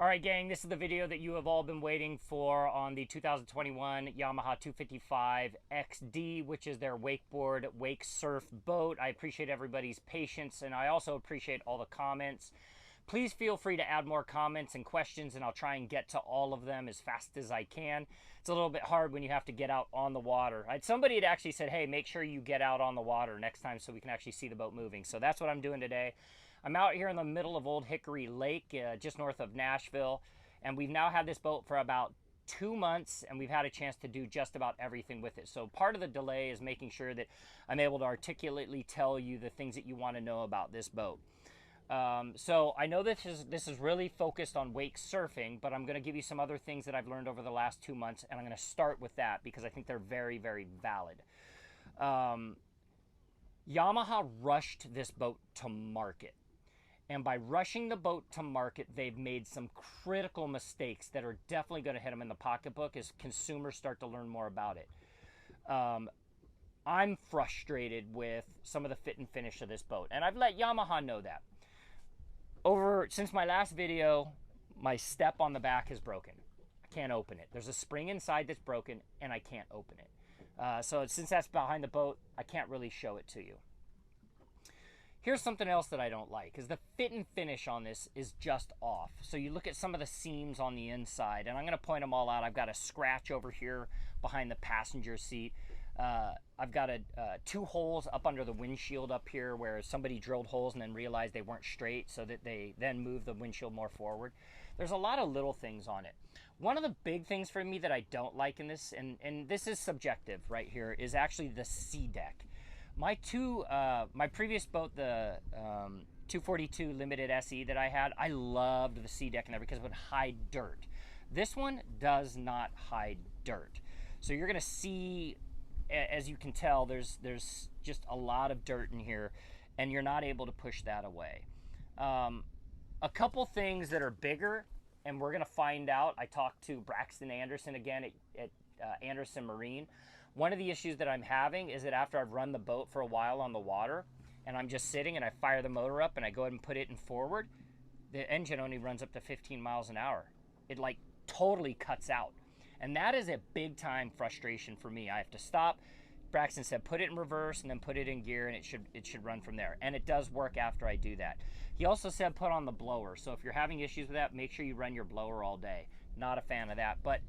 All right, gang, this is the video that you have all been waiting for on the 2021 Yamaha 255 XD, which is their wakeboard, wake surf boat. I appreciate everybody's patience, and I also appreciate all the comments. Please feel free to add more comments and questions, and I'll try and get to all of them as fast as I can. It's a little bit hard when you have to get out on the water. Somebody had actually said, hey, make sure you get out on the water next time so we can actually see the boat moving. So that's what I'm doing today. I'm out here in the middle of Old Hickory Lake, just north of Nashville, and we've now had this boat for about 2 months, and we've had a chance to do just about everything with it. So part of the delay is making sure that I'm able to articulately tell you the things that you want to know about this boat. So I know this is really focused on wake surfing, but I'm going to give you some other things that I've learned over the last 2 months, and I'm going to start with that because I think they're very, very valid. Yamaha rushed this boat to market. And by rushing the boat to market, they've made some critical mistakes that are definitely going to hit them in the pocketbook as consumers start to learn more about it. I'm frustrated with some of the fit and finish of this boat, and I've let Yamaha know that. Since my last video, my step on the back is broken. I can't open it. There's a spring inside that's broken, and I can't open it. So since that's behind the boat, I can't really show it to you. Here's something else that I don't like, is the fit and finish on this is just off. So you look at some of the seams on the inside, and I'm going to point them all out. I've got a scratch over here behind the passenger seat. I've got 2 holes up under the windshield up here where somebody drilled holes and then realized they weren't straight, so that they then moved the windshield more forward. There's a lot of little things on it. One of the big things for me that I don't like in this, and this is subjective right here, is actually the sea deck. My previous boat, the 242 Limited SE that I had, I loved the sea deck in there because it would hide dirt. This one does not hide dirt. So you're going to see, as you can tell, there's just a lot of dirt in here, and you're not able to push that away. A couple things that are bigger, and we're going to find out. I talked to Braxton Anderson again at Anderson Marine. One of the issues that I'm having is that after I've run the boat for a while on the water and I'm just sitting and I fire the motor up and I go ahead and put it in forward, the engine only runs up to 15 miles an hour. It like totally cuts out. And that is a big time frustration for me. I have to stop. Braxton said put it in reverse and then put it in gear, and it should run from there. And it does work after I do that. He also said put on the blower. So if you're having issues with that, make sure you run your blower all day. Not a fan of that, but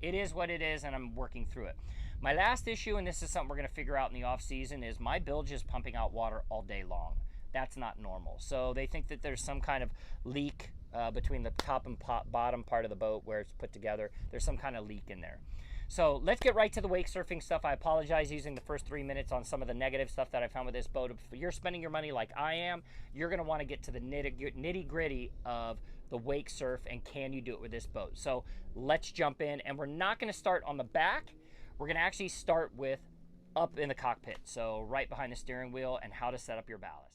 it is what it is, and I'm working through it. My last issue, and this is something we're going to figure out in the off season, is my bilge is pumping out water all day long. That's not normal. So they think that there's some kind of leak between the top and bottom part of the boat where it's put together. There's some kind of leak in there. So let's get right to the wake surfing stuff. I apologize using the first 3 minutes on some of the negative stuff that I found with this boat. If you're spending your money like I am, you're going to want to get to the nitty gritty of the wake surf and can you do it with this boat. So let's jump in, and we're not going to start on the back. We're going to actually start with up in the cockpit. So right behind the steering wheel and how to set up your ballast.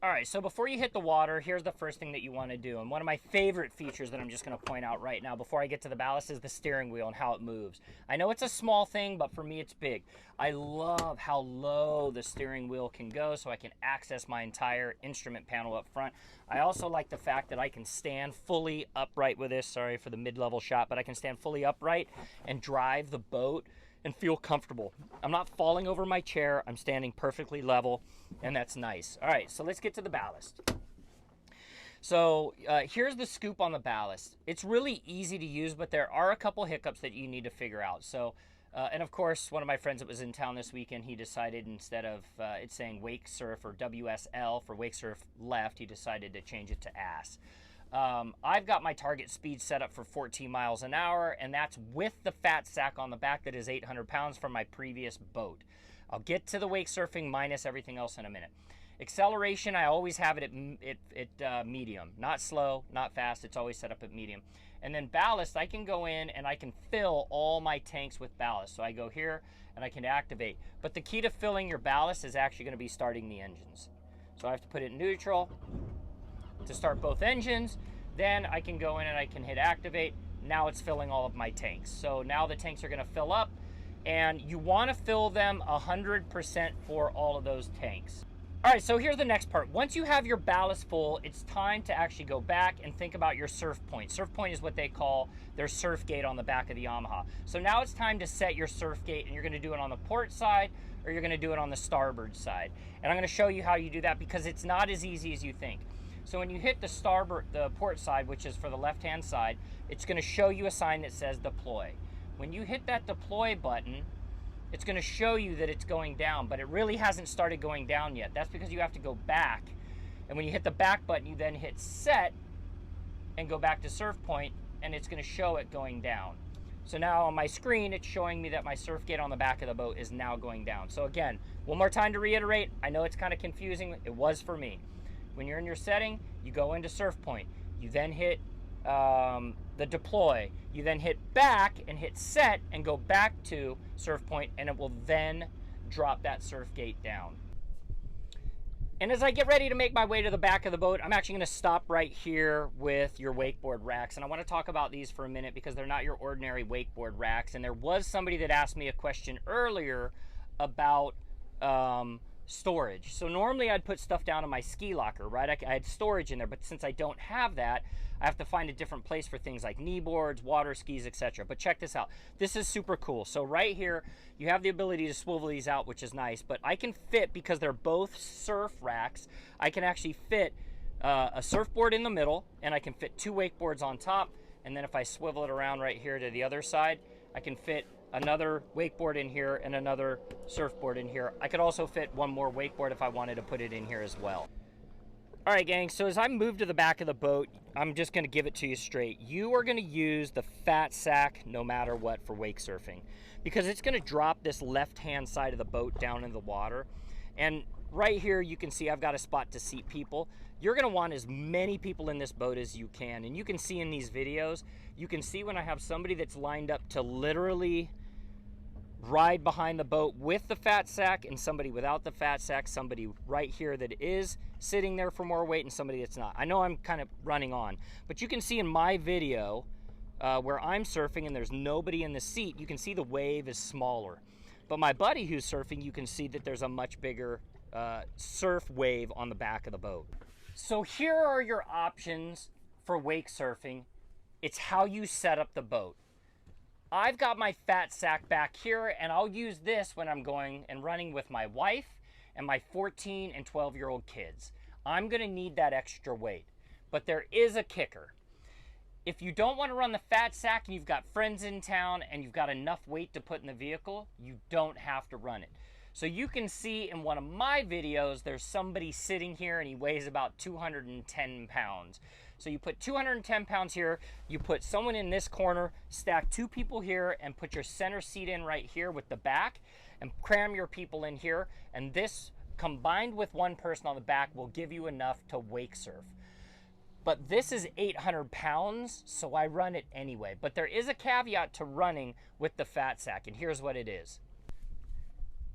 All right, so before you hit the water, here's the first thing that you want to do. And one of my favorite features that I'm just going to point out right now before I get to the ballast is the steering wheel and how it moves. I know it's a small thing, but for me it's big. I love how low the steering wheel can go so I can access my entire instrument panel up front. I also like the fact that I can stand fully upright with this. Sorry for the mid-level shot, but I can stand fully upright and drive the boat and feel comfortable. I'm not falling over my chair. I'm standing perfectly level, and that's nice. All right, so let's get to the ballast. So here's the scoop on the ballast. It's really easy to use, but there are a couple hiccups that you need to figure out. So, and of course, one of my friends that was in town this weekend, he decided instead of it saying wake surf or WSL for wake surf left, he decided to change it to ass. I've got my target speed set up for 14 miles an hour, and that's with the fat sack on the back that is 800 pounds from my previous boat. I'll get to the wake surfing minus everything else in a minute. Acceleration, I always have it at medium. Not slow, not fast. It's always set up at medium. And then ballast, I can go in and I can fill all my tanks with ballast. So I go here and I can activate. But the key to filling your ballast is actually going to be starting the engines. So I have to put it in neutral to start both engines. Then I can go in and I can hit activate. Now it's filling all of my tanks. So now the tanks are going to fill up, and you want to fill them 100% for all of those tanks. All right, so here's the next part. Once you have your ballast full, it's time to actually go back and think about your surf point. Surf point is what they call their surf gate on the back of the Yamaha. So now it's time to set your surf gate, and you're gonna do it on the port side or you're gonna do it on the starboard side. And I'm gonna show you how you do that because it's not as easy as you think. So when you hit the port side, which is for the left-hand side, it's gonna show you a sign that says deploy. When you hit that deploy button, it's going to show you that it's going down, but it really hasn't started going down yet. That's because you have to go back. And when you hit the back button, you then hit set and go back to surf point, and it's going to show it going down. So now on my screen, it's showing me that my surf gate on the back of the boat is now going down. So again, one more time to reiterate, I know it's kind of confusing. It was for me. When you're in your setting, you go into surf point. You then hit the deploy. You then hit back and hit set and go back to surf point, and it will then drop that surf gate down. And as I get ready to make my way to the back of the boat, I'm actually going to stop right here with your wakeboard racks. And I want to talk about these for a minute because they're not your ordinary wakeboard racks. And there was somebody that asked me a question earlier about storage. So normally I'd put stuff down in my ski locker, right? I had storage in there, but since I don't have that, I have to find a different place for things like knee boards, water skis, etc. But check this out. This is super cool. So right here, you have the ability to swivel these out, which is nice, but I can fit, because they're both surf racks, I can actually fit a surfboard in the middle, and I can fit 2 wakeboards on top, and then if I swivel it around right here to the other side, I can fit another wakeboard in here and another surfboard in here. I could also fit one more wakeboard if I wanted to put it in here as well. All right, gang, so as I move to the back of the boat, I'm just gonna give it to you straight. You are gonna use the fat sack no matter what for wake surfing, because it's gonna drop this left-hand side of the boat down into the water. And right here, you can see I've got a spot to seat people. You're gonna want as many people in this boat as you can. And you can see in these videos, you can see when I have somebody that's lined up to literally ride behind the boat with the fat sack, and somebody without the fat sack, somebody right here that is sitting there for more weight, and somebody that's not. I know I'm kind of running on, but you can see in my video where I'm surfing and there's nobody in the seat, you can see the wave is smaller. But my buddy who's surfing, you can see that there's a much bigger surf wave on the back of the boat. So here are your options for wake surfing. It's how you set up the boat. I've got my fat sack back here, and I'll use this when I'm going and running with my wife and my 14 and 12-year-old kids. I'm gonna need that extra weight, but there is a kicker. If you don't want to run the fat sack and you've got friends in town and you've got enough weight to put in the vehicle, you don't have to run it. So you can see in one of my videos, there's somebody sitting here and he weighs about 210 pounds. So you put 210 pounds here, you put someone in this corner, stack 2 people here, and put your center seat in right here with the back, and cram your people in here, and this combined with one person on the back will give you enough to wake surf. But this is 800 pounds, so I run it anyway. But there is a caveat to running with the fat sack, and here's what it is.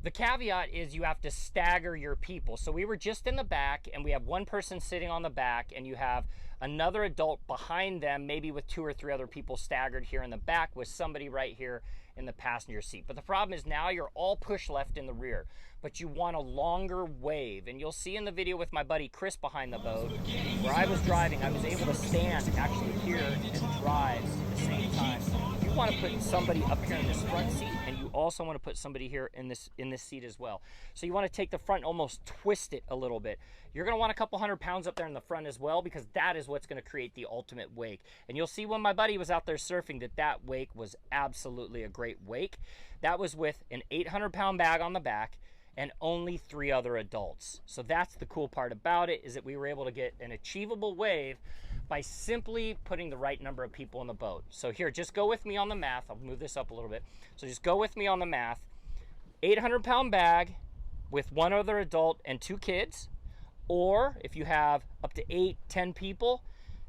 The caveat is you have to stagger your people. So we were just in the back, and we have one person sitting on the back, and you have another adult behind them, maybe with 2 or 3 other people staggered here in the back with somebody right here in the passenger seat. But the problem is now you're all pushed left in the rear, but you want a longer wave. And you'll see in the video with my buddy Chris behind the boat, where I was driving, I was able to stand actually here and drive at the same time. You want to put somebody up here in this front seat, and you also want to put somebody here in this seat as well. So you want to take the front and almost twist it a little bit. You're going to want a couple 100 pounds up there in the front as well, because that is what's going to create the ultimate wake. And you'll see when my buddy was out there surfing that wake was absolutely a great wake. That was with an 800-pound bag on the back and only 3 other adults. So that's the cool part about it, is that we were able to get an achievable wave by simply putting the right number of people in the boat. So here, just go with me on the math. I'll move this up a little bit. So just go with me on the math. 800-pound bag with 1 other adult and 2 kids. Or if you have up to 8, 10 people,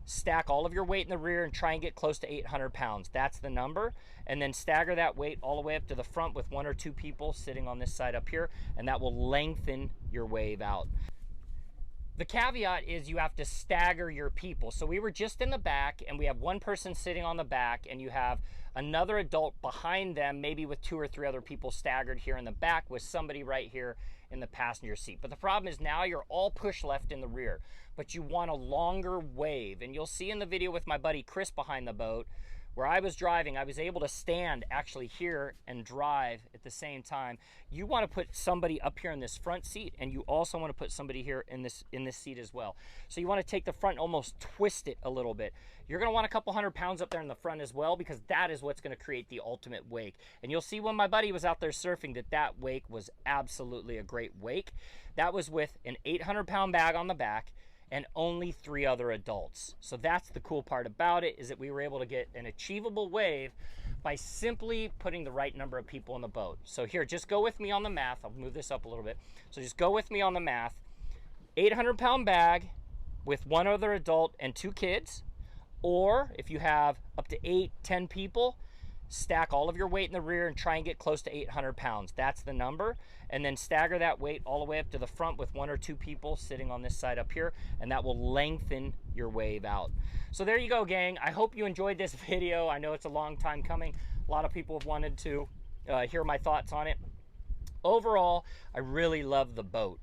stack all of your weight in the rear and try and get close to 800 pounds. That's the number. And then stagger that weight all the way up to the front with 1 or 2 people sitting on this side up here, and that will lengthen your wave out. The caveat is you have to stagger your people. So we were just in the back, and we have 1 person sitting on the back, and you have another adult behind them, maybe with 2 or 3 other people staggered here in the back with somebody right here in the passenger seat. But the problem is now you're all push left in the rear, but you want a longer wave. And you'll see in the video with my buddy Chris behind the boat, where I was driving, I was able to stand actually here and drive at the same time. You want to put somebody up here in this front seat, and you also want to put somebody here in this seat as well. So you want to take the front and almost twist it a little bit. You're going to want a couple 100 pounds up there in the front as well, because that is what's going to create the ultimate wake. And you'll see when my buddy was out there surfing that wake was absolutely a great wake. That was with an 800-pound bag on the back and only 3 other adults. So that's the cool part about it, is that we were able to get an achievable wave by simply putting the right number of people in the boat. So here, just go with me on the math. I'll move this up a little bit. So just go with me on the math. 800-pound bag with 1 other adult and 2 kids. Or if you have up to 8, 10 people, stack all of your weight in the rear and try and get close to 800 pounds. That's the number. And then stagger that weight all the way up to the front with 1 or 2 people sitting on this side up here, and that will lengthen your wave out. So there you go, gang. I hope you enjoyed this video. I know it's a long time coming. A lot of people have wanted to hear my thoughts on it. Overall, I really love the boat.